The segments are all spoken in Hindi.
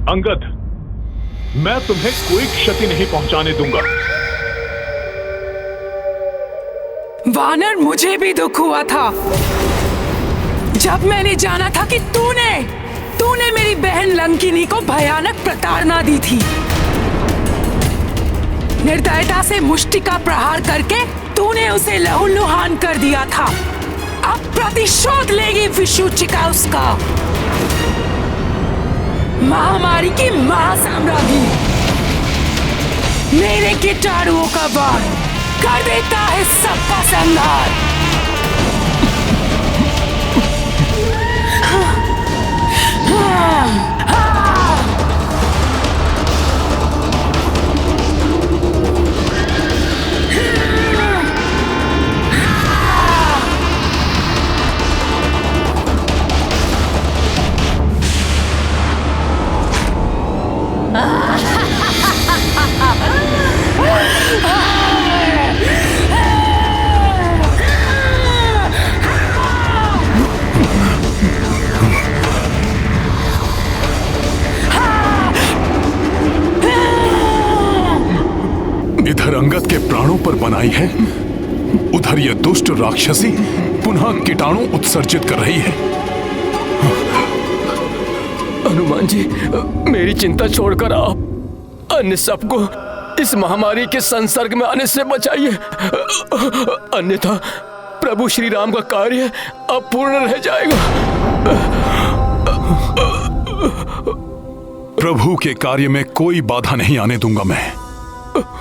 अंगद, मैं तुम्हें कोई क्षति नहीं पहुंचाने दूंगा। वानर, मुझे भी दुख हुआ था जब मैंने जाना था कि तूने मेरी बहन लंकिनी को भयानक प्रताड़ना दी थी। निर्दयता से मुष्टि का प्रहार करके तूने उसे लहूलुहान कर दिया था। अब प्रतिशोध लेगी विषुचिका उसका। महामारी की महासाम्राज्ञी मेरे कीटाणुओं का वार कर देता है सबका संहार। इधर अंगद के प्राणों पर बनाई है, उधर ये दुष्ट राक्षसी पुनः कीटाणु उत्सर्जित कर रही है। हनुमान जी, मेरी चिंता छोड़कर आप अन्य सबको इस महामारी के संसर्ग में आने से बचाइए, अन्यथा प्रभु श्री राम का कार्य अपूर्ण रह जाएगा। प्रभु के कार्य में कोई बाधा नहीं आने दूंगा मैं,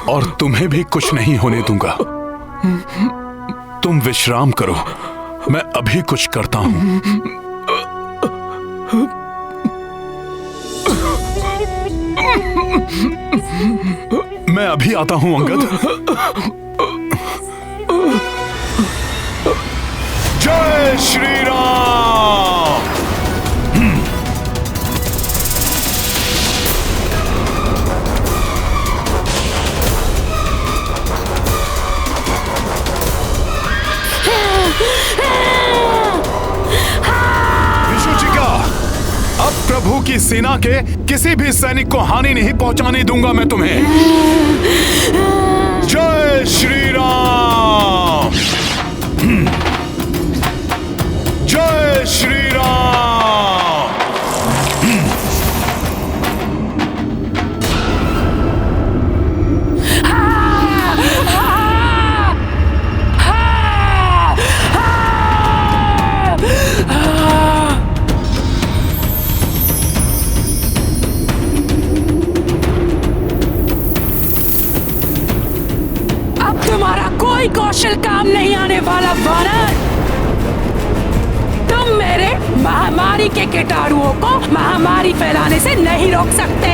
और तुम्हें भी कुछ नहीं होने दूंगा। तुम विश्राम करो, मैं अभी कुछ करता हूं। मैं अभी आता हूं अंगद। जय श्री राम। विषुचिका, अब प्रभु की सेना के किसी भी सैनिक को हानि नहीं पहुंचाने दूंगा मैं तुम्हें। जय श्री राम। जय श्री राम। कोई कौशल काम नहीं आने वाला वानर। तुम मेरे महामारी के कीटाणुओं को महामारी फैलाने से नहीं रोक सकते।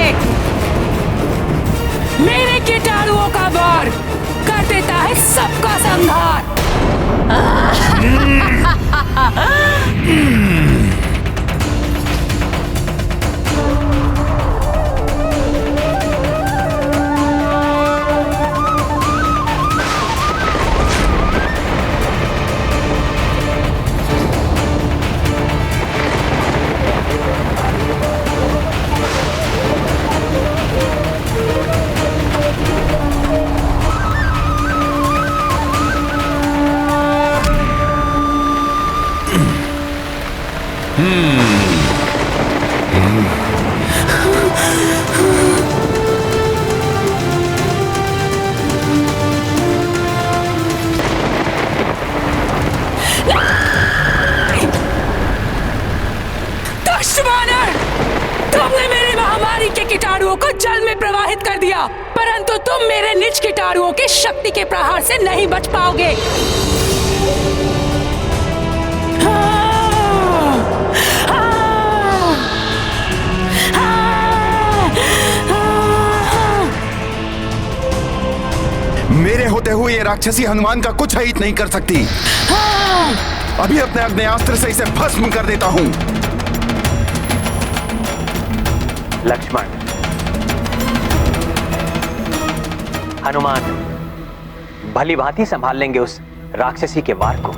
मेरे कीटाणुओं का वार कर देता है सबका संहार। तुमने मेरे महामारी के कीटाणुओं को जल में प्रवाहित कर दिया, परंतु तुम मेरे निज कीटाणुओं की शक्ति के प्रहार से नहीं बच पाओगे। मेरे होते हुए ये राक्षसी हनुमान का कुछ हित नहीं कर सकती। अभी अपने अग्नेयास्त्र से इसे भस्म कर देता हूं। लक्ष्मण, हनुमान भली भांति संभाल लेंगे उस राक्षसी के वार को।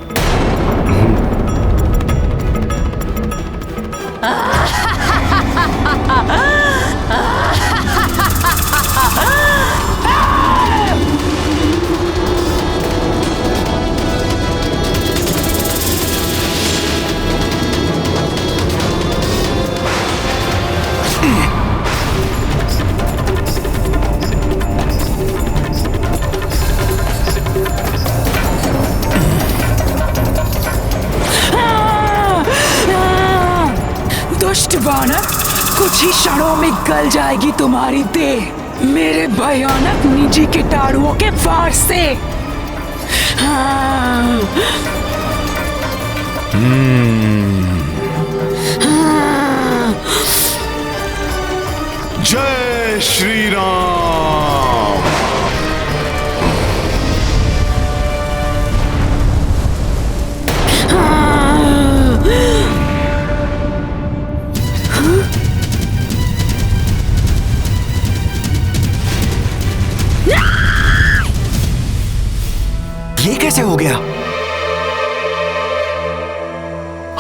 कुछ ही क्षणों में गल जाएगी तुम्हारी देह मेरे भयानक निजी कीटाणुओं के वार से। हाँ। हाँ। जय श्री राम। ये कैसे हो गया?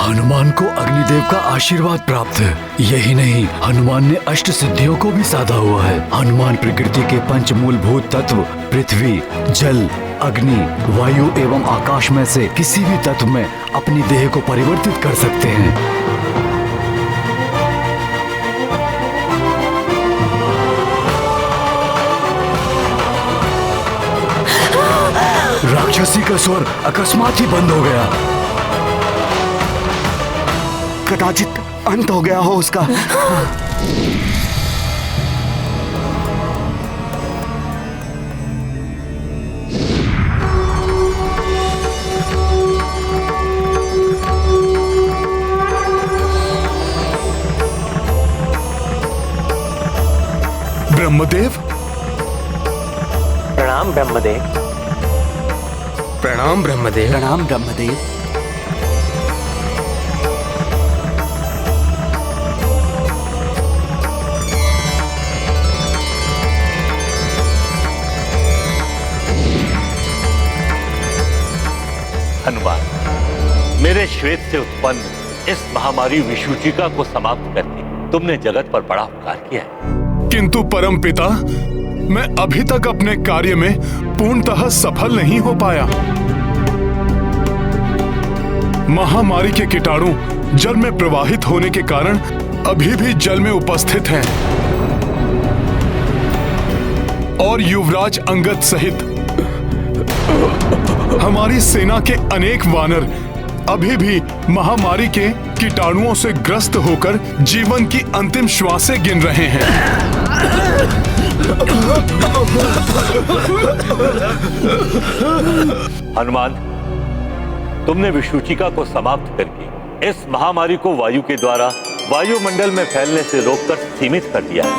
हनुमान को अग्निदेव का आशीर्वाद प्राप्त है। यही नहीं, हनुमान ने अष्ट सिद्धियों को भी साधा हुआ है। हनुमान प्रकृति के पंच मूलभूत तत्व पृथ्वी, जल, अग्नि, वायु एवं आकाश में से किसी भी तत्व में अपनी देह को परिवर्तित कर सकते हैं। राक्षसी का स्वर अकस्मात ही बंद हो गया। कदाचित अंत हो गया हो उसका। ब्रह्मदेव। प्रणाम ब्रह्मदेव। प्रणाम ब्रह्मदेव। प्रणाम ब्रह्मदेव। हनुमान, मेरे श्वेत से उत्पन्न इस महामारी विषुचिका को समाप्त करके तुमने जगत पर बड़ा उपकार किया है। किंतु परम पिता, मैं अभी तक अपने कार्य में पूर्णतः सफल नहीं हो पाया। महामारी के कीटाणु जल में प्रवाहित होने के कारण अभी भी जल में उपस्थित हैं और युवराज अंगद सहित हमारी सेना के अनेक वानर अभी भी महामारी के कीटाणुओं से ग्रस्त होकर जीवन की अंतिम श्वासें गिन रहे हैं। हनुमान, तुमने विषुचिका को समाप्त करके इस महामारी को वायु के द्वारा वायुमंडल में फैलने से रोककर सीमित कर दिया है।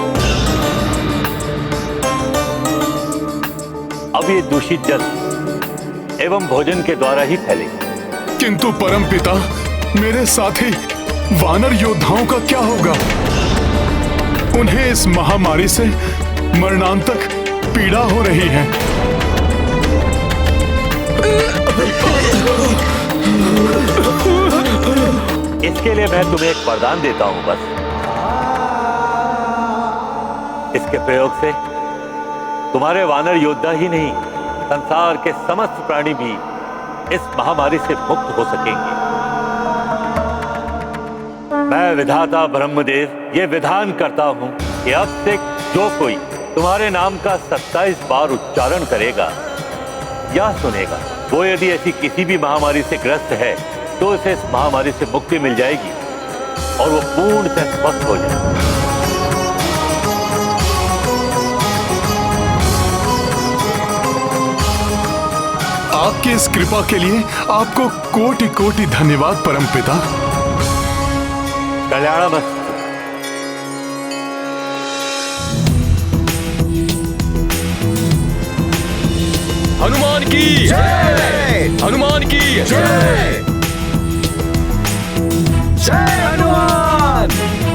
अब ये दूषित जल एवं भोजन के द्वारा ही फैलेगी। किंतु परम पिता, मेरे साथी वानर योद्धाओं का क्या होगा? उन्हें इस महामारी से मरणांतक पीड़ा हो रही है। इसके लिए मैं तुम्हें एक वरदान देता हूं बस। इसके प्रयोग से तुम्हारे वानर योद्धा ही नहीं, संसार के समस्त प्राणी भी इस महामारी से मुक्त हो सकेंगे। मैं विधाता ब्रह्मदेव ये विधान करता हूं कि अब से जो कोई तुम्हारे नाम का 27 बार उच्चारण करेगा या सुनेगा, वो यदि ऐसी किसी भी महामारी से ग्रस्त है तो उसे इस महामारी से मुक्ति मिल जाएगी और वो पूर्णतः स्वस्थ हो जाएगा। आपकी इस कृपा के लिए आपको कोटि कोटि धन्यवाद परम पिता। कल्याणमस्तु। हनुमान की जय। हनुमान की जय। जय हनुमान।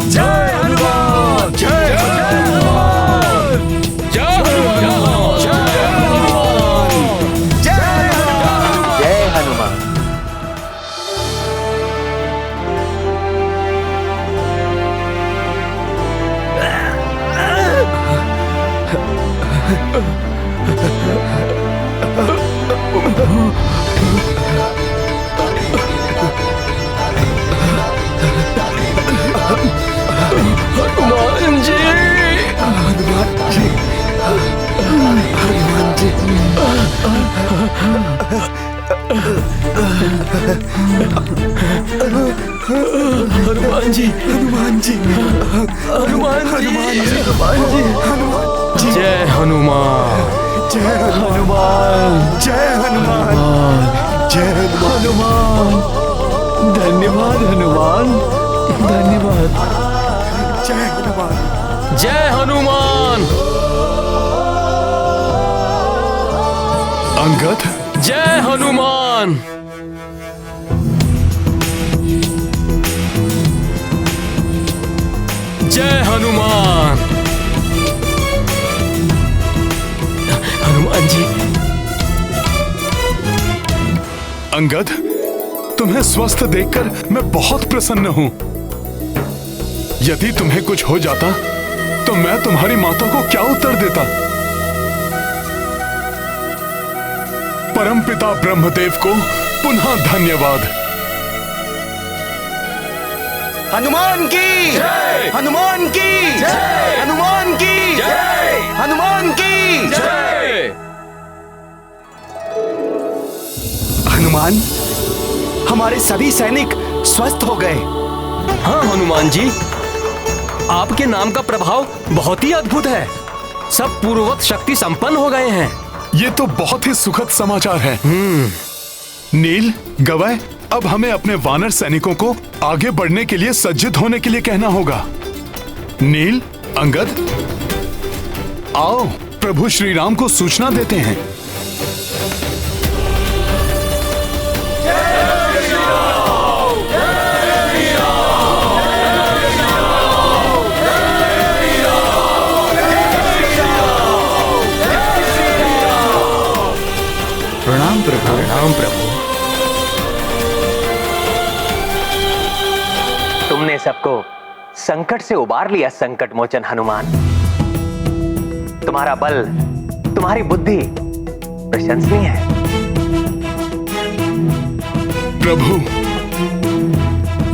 जय हनुमान। जय हनुमान। जय हनुमान। जय हनुमान। हनुमान जी। हनुमान जी। हनुमान जी, हनुमान जी, हनुमान जी, हनुमान जी, हनुमान जी, जय हनुमान, जय हनुमान, जय हनुमान, जय हनुमान, धन्यवाद हनुमान, धन्यवाद। जय हनुमान, जय हनुमान, अंगद, जय हनुमान, जय हनुमान। हनुमान जी, अंगद, तुम्हें स्वस्थ देखकर मैं बहुत प्रसन्न हूं। यदि तुम्हें कुछ हो जाता तो मैं तुम्हारी माता को क्या उत्तर देता? परमपिता ब्रह्मदेव को पुनः धन्यवाद। हनुमान की जय, हनुमान की जय, हनुमान की जय, हनुमान की जय। हनुमान, हमारे सभी सैनिक स्वस्थ हो गए। हाँ हनुमान जी, आपके नाम का प्रभाव बहुत ही अद्भुत है। सब पूर्ववत शक्ति संपन्न हो गए हैं। ये तो बहुत ही सुखद समाचार है। नील, गवय, अब हमें अपने वानर सैनिकों को आगे बढ़ने के लिए सज्जित होने के लिए कहना होगा। नील, अंगद, आओ प्रभु श्री राम को सूचना देते हैं। प्रणाम प्रभु। प्रणाम प्रभु। तुमने सबको संकट से उबार लिया संकट मोचन हनुमान। तुम्हारा बल, तुम्हारी बुद्धि प्रशंसनीय है। प्रभु,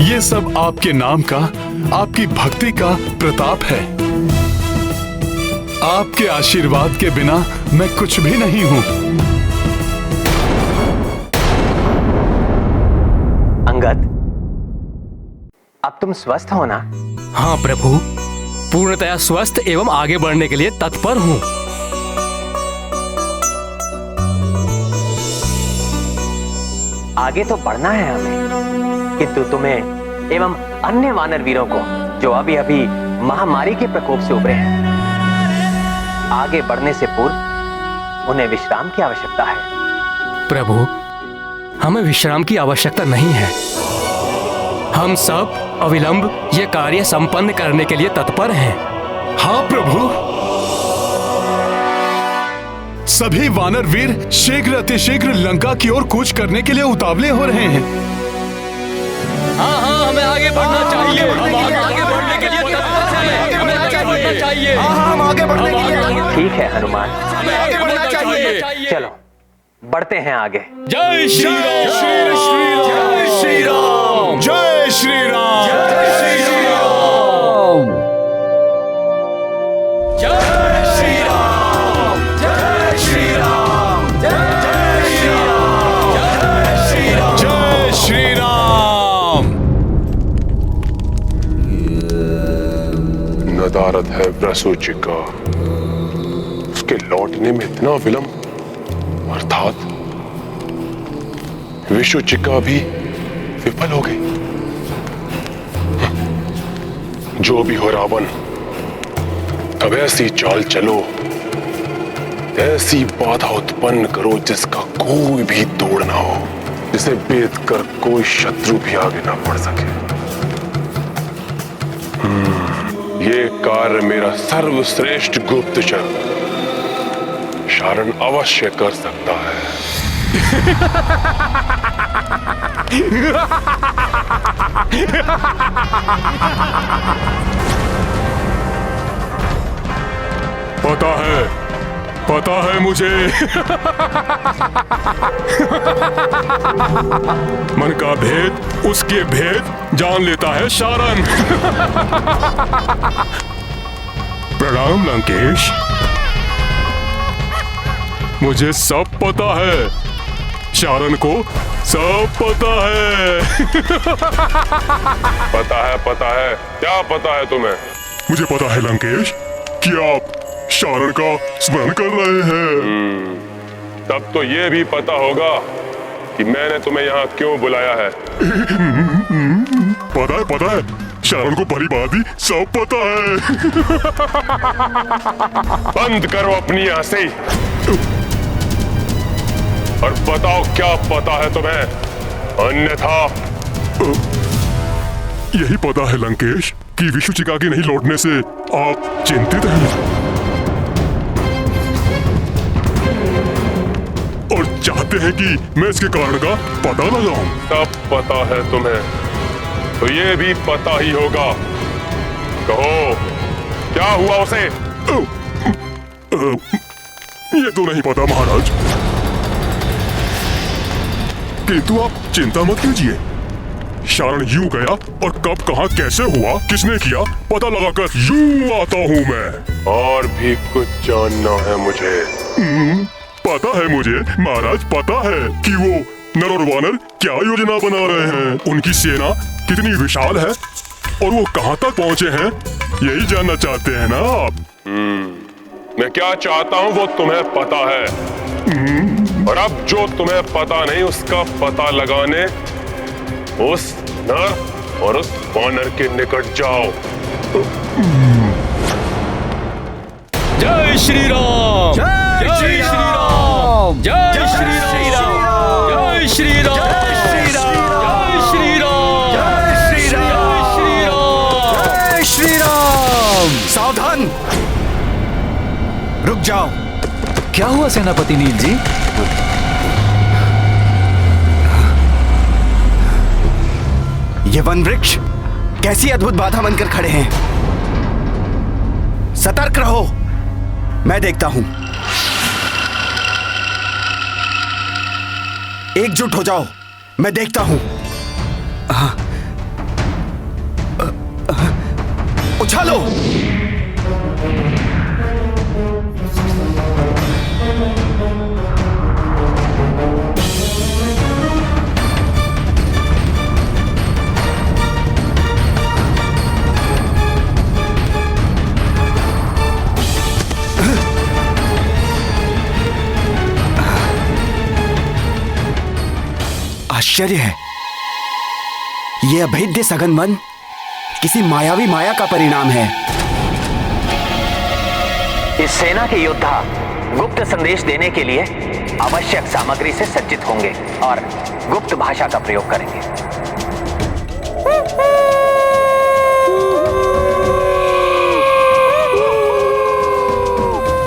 ये सब आपके नाम का, आपकी भक्ति का प्रताप है। आपके आशीर्वाद के बिना मैं कुछ भी नहीं हूं। अंगद, अब तुम स्वस्थ हो ना? हाँ प्रभु, पूर्णतया स्वस्थ एवं आगे बढ़ने के लिए तत्पर हूँ। आगे तो बढ़ना है हमें, किंतु तुम्हें एवं अन्य वानर वीरों को जो अभी अभी महामारी के प्रकोप से उबरे हैं, आगे बढ़ने से पूर्व उन्हें विश्राम की आवश्यकता है। प्रभु, हमें विश्राम की आवश्यकता नहीं है। हम सब अविलंब ये कार्य संपन्न करने के लिए तत्पर हैं। हाँ प्रभु, सभी वानर वीर शीघ्र अतिशीघ्र लंका की ओर कूच करने के लिए उतावले हो रहे हैं। हाँ हाँ, हमें आगे बढ़ना चाहिए। हम आगे बढ़ने के लिए तत्पर हैं। हमें आगे बढ़ना चाहिए। हम आगे बढ़ने के लिए ठीक है हनुमान, हमें आगे बढ़ना चाहिए। चलो बढ़ते हैं आगे। जय श्री राम, जय श्री राम, जय श्री राम, जय श्री राम, जय श्री राम, जय श्री राम, जय श्री राम, जय श्री राम, जय श्री राम। नदारद है व्रसुचि का, उसके लौटने में इतना विलंब, अर्थात विषुचिका भी विफल हो गई। जो भी हो रावण, अब ऐसी चाल चलो, ऐसी बाधा उत्पन्न करो जिसका कोई भी तोड़ ना हो, जिसे भेद कर कोई शत्रु भी आगे ना बढ़ सके। ये कार्य मेरा सर्वश्रेष्ठ गुप्तचर शारण अवश्य कर सकता है। पता है मुझे। मन का भेद उसके भेद जान लेता है शारण। प्रणाम लंकेश, मुझे सब पता है। शारण को सब पता है। पता है, क्या पता है तुम्हें? मुझे पता है लंकेश कि आप शारण का स्मरण कर रहे हैं। तब तो ये भी पता होगा कि मैंने तुम्हें यहाँ क्यों बुलाया है। पता है, शारण को भली भांति सब पता है। बंद करो अपनी हंसी और बताओ क्या पता है तुम्हें, अन्यथा। यही पता है लंकेश कि विशुचिका के नहीं लौटने से आप चिंतित हैं और चाहते हैं कि मैं इसके कारण का पता लगाऊं। सब पता है तुम्हें, तो ये भी पता ही होगा। कहो, क्या हुआ उसे? ये तो नहीं पता महाराज, किंतु आप चिंता मत कीजिए। शारण यूं गया और कब कहां कैसे हुआ, किसने किया, पता लगाकर यूं आता हूं मैं। और भी कुछ जानना है मुझे। पता है मुझे महाराज, पता है कि वो नर और वानर क्या योजना बना रहे हैं, उनकी सेना कितनी विशाल है और वो कहां तक पहुंचे हैं, यही जानना चाहते हैं ना आप? मैं क्या चाहता हूँ वो तुम्हें पता है, और अब जो तुम्हें पता नहीं उसका पता लगाने उस नर और उस वानर के निकट जाओ। जय श्री राम, जय श्री राम, जय श्री राम, जय श्री राम, जय श्री राम, जय श्री राम, जय श्री राम। सावधान, रुक जाओ। क्या हुआ सेनापति नील जी? ये वन वृक्ष कैसी अद्भुत बाधा बनकर खड़े हैं। सतर्क रहो, मैं देखता हूं। एकजुट हो जाओ, मैं देखता हूं। उछालो। आश्चर्य है, ये अभेद्य सघन वन किसी मायावी माया का परिणाम है। इस सेना के योद्धा गुप्त संदेश देने के लिए आवश्यक सामग्री से सज्जित होंगे और गुप्त भाषा का प्रयोग करेंगे।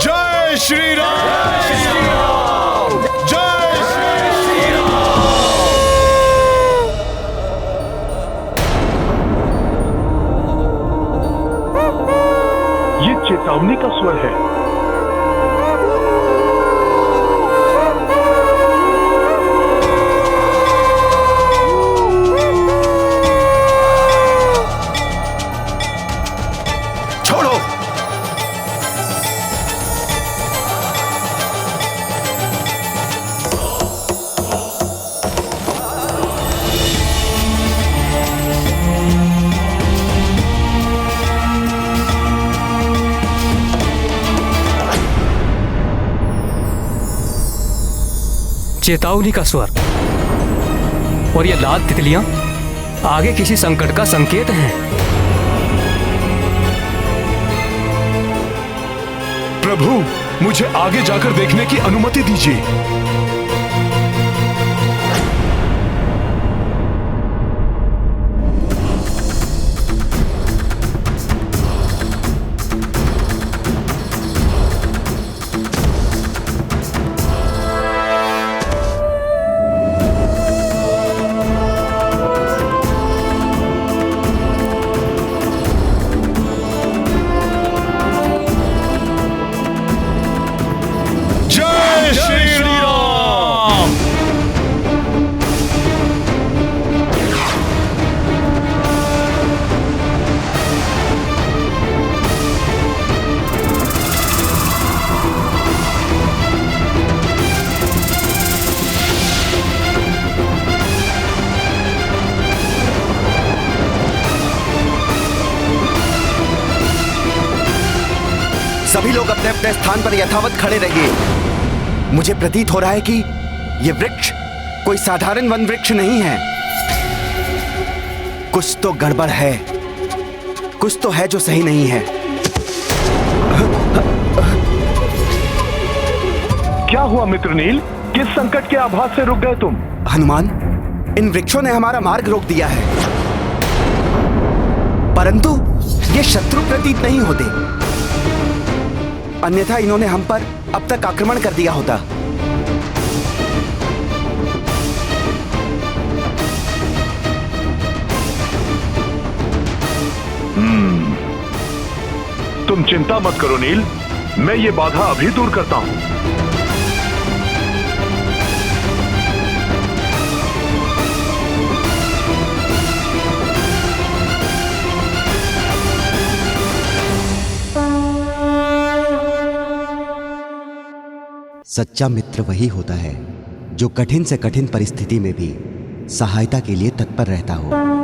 जय श्री राम, जय श्री राम, जय श्री राम। ये चेतावनी का स्वर है। छोड़ो। चेतावनी का स्वर और ये लाल तितलियां आगे किसी संकट का संकेत हैं। प्रभु, मुझे आगे जाकर देखने की अनुमति दीजिए। जय श्री राम। सभी लोग अपने अपने स्थान पर यथावत खड़े रहिए। मुझे प्रतीत हो रहा है कि यह वृक्ष कोई साधारण वन वृक्ष नहीं है। कुछ तो गड़बड़ है, कुछ तो है जो सही नहीं है। क्या हुआ मित्र नील? किस संकट के आभास से रुक गए तुम? हनुमान, इन वृक्षों ने हमारा मार्ग रोक दिया है, परंतु ये शत्रु प्रतीत नहीं होते, अन्यथा इन्होंने हम पर अब तक आक्रमण कर दिया होता। तुम चिंता मत करो नील, मैं ये बाधा अभी दूर करता हूं। सच्चा मित्र वही होता है जो कठिन से कठिन परिस्थिति में भी सहायता के लिए तत्पर रहता हो।